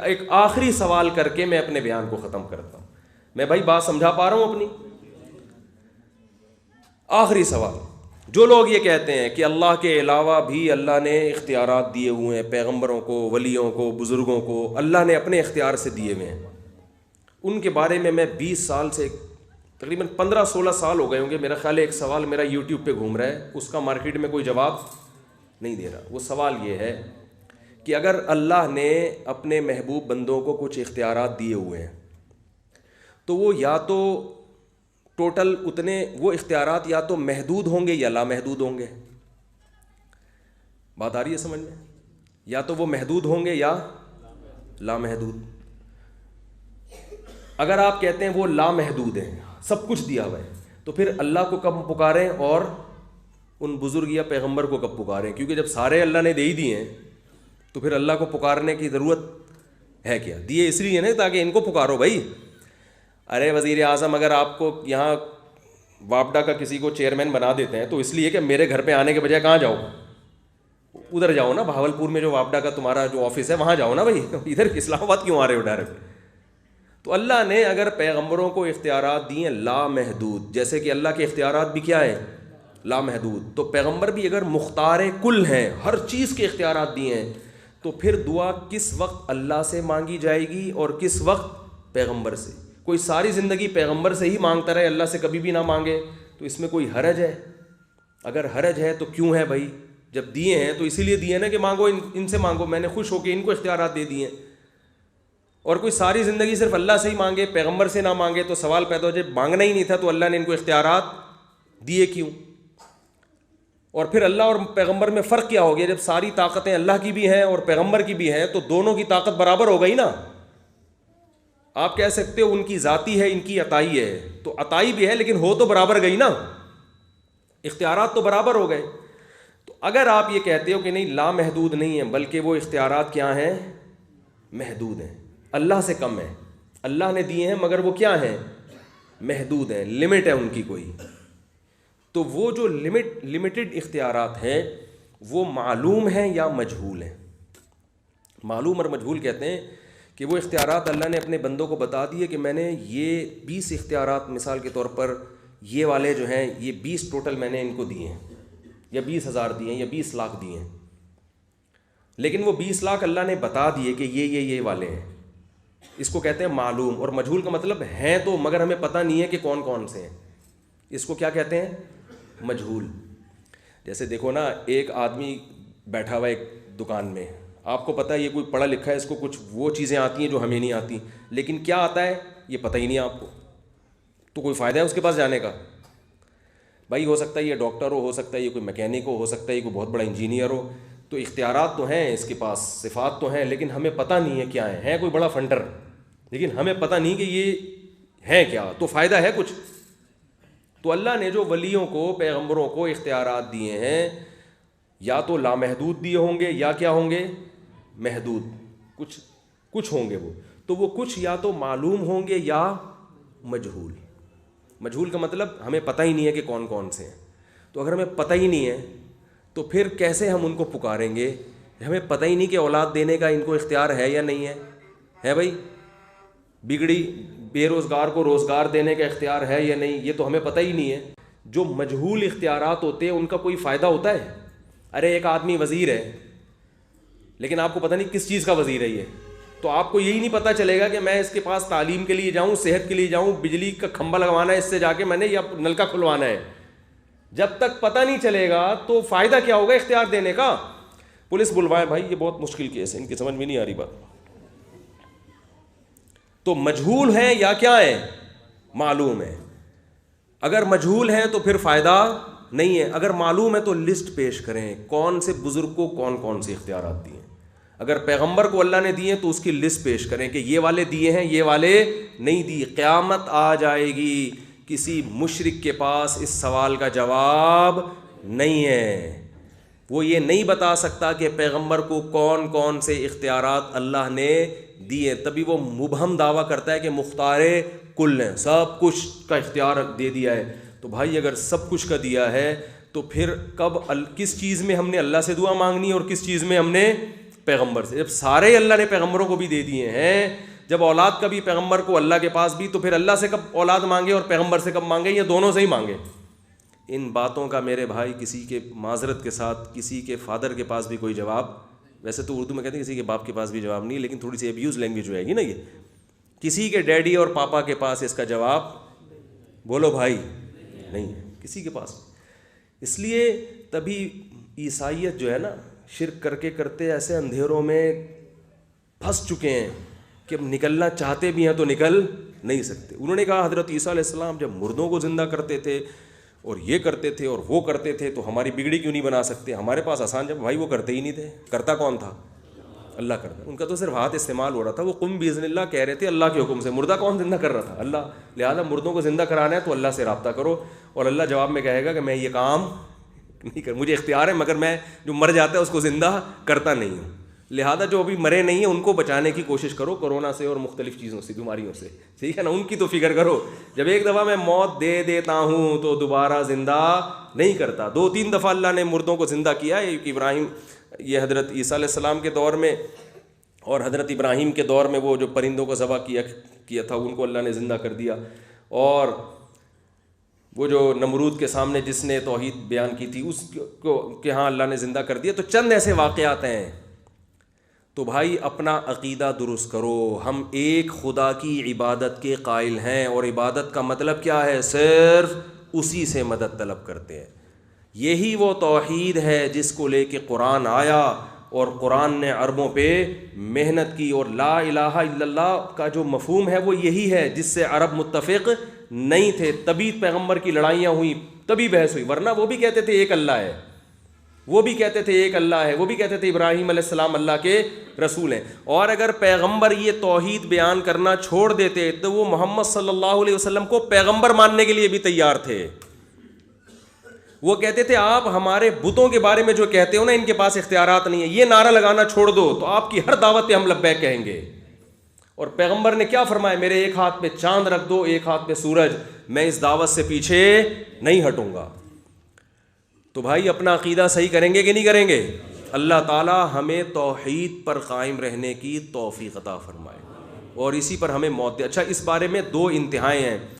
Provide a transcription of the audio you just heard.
ایک آخری سوال کر کے میں اپنے بیان کو ختم کرتا ہوں. میں بھائی بات سمجھا پا رہا ہوں اپنی؟ آخری سوال. جو لوگ یہ کہتے ہیں کہ اللہ کے علاوہ بھی اللہ نے اختیارات دیے ہوئے ہیں، پیغمبروں کو، ولیوں کو، بزرگوں کو اللہ نے اپنے اختیار سے دیے ہوئے ہیں، ان کے بارے میں 20 سال سے تقریباً 15-16 سال ہو گئے ہوں گے، میرا خیال ہے ایک سوال میرا یوٹیوب پہ گھوم رہا ہے، اس کا مارکیٹ میں کوئی جواب نہیں دے رہا. وہ سوال یہ ہے کہ اگر اللہ نے اپنے محبوب بندوں کو کچھ اختیارات دیے ہوئے ہیں تو وہ یا تو ٹوٹل اتنے وہ اختیارات یا تو محدود ہوں گے یا لامحدود ہوں گے. بات آ رہی ہے سمجھ میں؟ یا تو وہ محدود ہوں گے یا لامحدود. اگر آپ کہتے ہیں وہ لامحدود ہیں، سب کچھ دیا ہوا ہے، تو پھر اللہ کو کب پکاریں اور ان بزرگ یا پیغمبر کو کب پکاریں؟ کیونکہ جب سارے اللہ نے دے ہی دیے ہیں تو پھر اللہ کو پکارنے کی ضرورت ہے کیا؟ دیے اس لیے نا تاکہ ان کو پکارو بھائی. ارے وزیر اعظم اگر آپ کو یہاں واپڈا کا کسی کو چیئرمین بنا دیتے ہیں تو اس لیے کہ میرے گھر پہ آنے کے بجائے کہاں جاؤ؟ ادھر جاؤ نا، بھاولپور میں جو واپڈا کا تمہارا جو آفس ہے وہاں جاؤ نا بھائی، ادھر اسلام آباد کیوں آ رہے ہو ڈائریکٹ؟ تو اللہ نے اگر پیغمبروں کو اختیارات دیے لامحدود، جیسے کہ اللہ کے اختیارات بھی کیا ہیں؟ لامحدود. تو پیغمبر بھی اگر مختار کل ہیں، ہر چیز کے اختیارات دیے ہیں، تو پھر دعا کس وقت اللہ سے مانگی جائے گی اور کس وقت پیغمبر سے؟ کوئی ساری زندگی پیغمبر سے ہی مانگتا رہے، اللہ سے کبھی بھی نہ مانگے، تو اس میں کوئی حرج ہے؟ اگر حرج ہے تو کیوں ہے بھائی؟ جب دیے ہیں تو اسی لیے دیے نا کہ مانگو، ان سے مانگو، میں نے خوش ہو کے ان کو اختیارات دے دیے ہیں. اور کوئی ساری زندگی صرف اللہ سے ہی مانگے، پیغمبر سے نہ مانگے، تو سوال پیدا ہو جائے مانگنا ہی نہیں تھا تو اللہ نے ان کو اختیارات دیے کیوں؟ اور پھر اللہ اور پیغمبر میں فرق کیا ہو گیا؟ جب ساری طاقتیں اللہ کی بھی ہیں اور پیغمبر کی بھی ہیں تو دونوں کی طاقت برابر ہو گئی نا. آپ کہہ سکتے ہو ان کی ذاتی ہے، ان کی عطائی ہے، تو عطائی بھی ہے لیکن ہو تو برابر گئی نا، اختیارات تو برابر ہو گئے. تو اگر آپ یہ کہتے ہو کہ نہیں لامحدود نہیں ہیں بلکہ وہ اختیارات کیا ہیں؟ محدود ہیں، اللہ سے کم ہیں، اللہ نے دیے ہیں مگر وہ کیا ہیں؟ محدود ہیں، لمٹ ہے ان کی کوئی. تو وہ جو لمیٹڈ اختیارات ہیں وہ معلوم ہیں یا مجہول ہیں؟ معلوم اور مجہول کہتے ہیں کہ وہ اختیارات اللہ نے اپنے بندوں کو بتا دیے کہ میں نے یہ 20 اختیارات مثال کے طور پر یہ والے جو ہیں یہ 20 ٹوٹل میں نے ان کو دیے ہیں، یا 20,000 دیے ہیں، یا 20 لاکھ دیے ہیں. لیکن وہ 20 لاکھ اللہ نے بتا دیے کہ یہ والے ہیں. اس کو کہتے ہیں معلوم. اور مجہول کا مطلب ہیں تو مگر ہمیں پتہ نہیں ہے کہ کون کون سے ہیں. اس کو کیا کہتے ہیں؟ مجہول. جیسے دیکھو نا، ایک آدمی بیٹھا ہوا ایک دکان میں، آپ کو پتہ ہے یہ کوئی پڑھا لکھا ہے، اس کو کچھ وہ چیزیں آتی ہیں جو ہمیں نہیں آتی، لیکن کیا آتا ہے یہ پتہ ہی نہیں آپ کو، تو کوئی فائدہ ہے اس کے پاس جانے کا؟ بھائی ہو سکتا ہے یہ ڈاکٹر ہو سکتا ہے یہ کوئی میکینک ہو سکتا ہے یہ کوئی بہت بڑا انجینئر ہو، تو اختیارات تو ہیں اس کے پاس، صفات تو ہیں، لیکن ہمیں پتہ نہیں ہے کیا ہے کوئی بڑا فنڈر، لیکن ہمیں پتہ نہیں کہ یہ ہے کیا، تو فائدہ ہے کچھ؟ تو اللہ نے جو ولیوں کو، پیغمبروں کو اختیارات دیے ہیں یا تو لامحدود دیے ہوں گے یا کیا ہوں گے؟ محدود. کچھ ہوں گے وہ، تو وہ کچھ یا تو معلوم ہوں گے یا مجہول. مجہول کا مطلب ہمیں پتہ ہی نہیں ہے کہ کون کون سے ہیں. تو اگر ہمیں پتہ ہی نہیں ہے تو پھر کیسے ہم ان کو پکاریں گے؟ ہمیں پتہ ہی نہیں کہ اولاد دینے کا ان کو اختیار ہے یا نہیں ہے بھائی؟ بگڑی بے روزگار کو روزگار دینے کا اختیار ہے یا نہیں، یہ تو ہمیں پتہ ہی نہیں ہے. جو مجہول اختیارات ہوتے ہیں ان کا کوئی فائدہ ہوتا ہے؟ ارے ایک آدمی وزیر ہے لیکن آپ کو پتہ نہیں کس چیز کا وزیر ہے یہ، تو آپ کو یہی نہیں پتہ چلے گا کہ میں اس کے پاس تعلیم کے لیے جاؤں، صحت کے لیے جاؤں، بجلی کا کھمبا لگوانا ہے اس سے جا کے میں نے، یا نلکا کھلوانا ہے. جب تک پتہ نہیں چلے گا تو فائدہ کیا ہوگا اختیار دینے کا؟ پولیس بلوائے بھائی، یہ بہت مشکل کیس ہے، ان کی سمجھ میں نہیں آ رہی بات. تو مجہول ہیں یا کیا ہے؟ معلوم ہے. اگر مجہول ہیں تو پھر فائدہ نہیں ہے. اگر معلوم ہے تو لسٹ پیش کریں کون سے بزرگ کو کون سے اختیارات دیے. اگر پیغمبر کو اللہ نے دیے تو اس کی لسٹ پیش کریں کہ یہ والے دیے ہیں، یہ والے نہیں دیے. قیامت آ جائے گی، کسی مشرک کے پاس اس سوال کا جواب نہیں ہے. وہ یہ نہیں بتا سکتا کہ پیغمبر کو کون سے اختیارات اللہ نے دیے. تبھی وہ مبہم دعویٰ کرتا ہے کہ مختار کل ہیں، سب کچھ کا اختیار دے دیا ہے. تو بھائی اگر سب کچھ کا دیا ہے تو پھر کب کس چیز میں ہم نے اللہ سے دعا مانگنی اور کس چیز میں ہم نے پیغمبر سے. جب سارے اللہ نے پیغمبروں کو بھی دے دیے ہیں, جب اولاد کا بھی پیغمبر کو اللہ کے پاس بھی, تو پھر اللہ سے کب اولاد مانگے اور پیغمبر سے کب مانگے, یا دونوں سے ہی مانگے؟ ان باتوں کا میرے بھائی کسی کے معذرت کے ساتھ کسی کے فادر کے پاس بھی کوئی جواب, ویسے تو اردو میں کہتے ہیں کسی کے باپ کے پاس بھی جواب نہیں, لیکن تھوڑی سی ابیوز لینگویج جو ہے گی نا, یہ کسی کے ڈیڈی اور پاپا کے پاس اس کا جواب, بولو بھائی, نہیں ہے کسی کے پاس. اس لیے تبھی عیسائیت جو ہے نا, شرک کر کے کرتے ایسے اندھیروں میں پھنس چکے ہیں کہ اب نکلنا چاہتے بھی ہیں تو نکل نہیں سکتے. انہوں نے کہا حضرت عیسیٰ علیہ السلام جب مردوں کو زندہ کرتے تھے اور یہ کرتے تھے اور وہ کرتے تھے, تو ہماری بگڑی کیوں نہیں بنا سکتے؟ ہمارے پاس آسان, جب بھائی وہ کرتے ہی نہیں تھے, کرتا کون تھا؟ اللہ کرتا. ان کا تو صرف ہاتھ استعمال ہو رہا تھا, وہ قم باذن اللہ کہہ رہے تھے اللہ کے حکم سے. مردہ کون زندہ کر رہا تھا؟ اللہ. لہٰذا مردوں کو زندہ کرانا ہے تو اللہ سے رابطہ کرو, اور اللہ جواب میں کہے گا کہ میں یہ کام نہیں کر, مجھے اختیار ہے مگر میں جو مر جاتا ہے اس کو زندہ کرتا نہیں ہوں. لہٰذا جو ابھی مرے نہیں ہیں ان کو بچانے کی کوشش کرو کورونا سے اور مختلف چیزوں سے, بیماریوں سے, ٹھیک ہے نا, ان کی تو فکر کرو. جب ایک دفعہ میں موت دے دیتا ہوں تو دوبارہ زندہ نہیں کرتا. 2-3 دفعہ اللہ نے مردوں کو زندہ کیا ہے. ابراہیم, یہ حضرت عیسیٰ علیہ السلام کے دور میں اور حضرت ابراہیم کے دور میں وہ جو پرندوں کو ذبح کیا تھا ان کو اللہ نے زندہ کر دیا, اور وہ جو نمرود کے سامنے جس نے توحید بیان کی تھی اس کو کہ ہاں اللہ نے زندہ کر دیا. تو چند ایسے واقعات ہیں. تو بھائی اپنا عقیدہ درست کرو, ہم ایک خدا کی عبادت کے قائل ہیں, اور عبادت کا مطلب کیا ہے؟ صرف اسی سے مدد طلب کرتے ہیں. یہی وہ توحید ہے جس کو لے کے قرآن آیا, اور قرآن نے عربوں پہ محنت کی, اور لا الہ الا اللہ کا جو مفہوم ہے وہ یہی ہے جس سے عرب متفق نہیں تھے. تبھی پیغمبر کی لڑائیاں ہوئیں, تبھی بحث ہوئی, ورنہ وہ بھی کہتے تھے ایک اللہ ہے, وہ بھی کہتے تھے ایک اللہ ہے, وہ بھی کہتے تھے ابراہیم علیہ السلام اللہ کے رسول ہیں. اور اگر پیغمبر یہ توحید بیان کرنا چھوڑ دیتے تو وہ محمد صلی اللہ علیہ وسلم کو پیغمبر ماننے کے لیے بھی تیار تھے. وہ کہتے تھے آپ ہمارے بتوں کے بارے میں جو کہتے ہو نا, ان کے پاس اختیارات نہیں ہے, یہ نعرہ لگانا چھوڑ دو تو آپ کی ہر دعوت پہ ہم لبیک کہیں گے. اور پیغمبر نے کیا فرمایا؟ میرے ایک ہاتھ پہ چاند رکھ دو, ایک ہاتھ پہ سورج, میں اس دعوت سے پیچھے نہیں ہٹوں گا. تو بھائی اپنا عقیدہ صحیح کریں گے کہ نہیں کریں گے؟ اللہ تعالی ہمیں توحید پر قائم رہنے کی توفیق عطا فرمائے اور اسی پر ہمیں موت دے. اچھا, اس بارے میں 2 انتہائیں ہیں.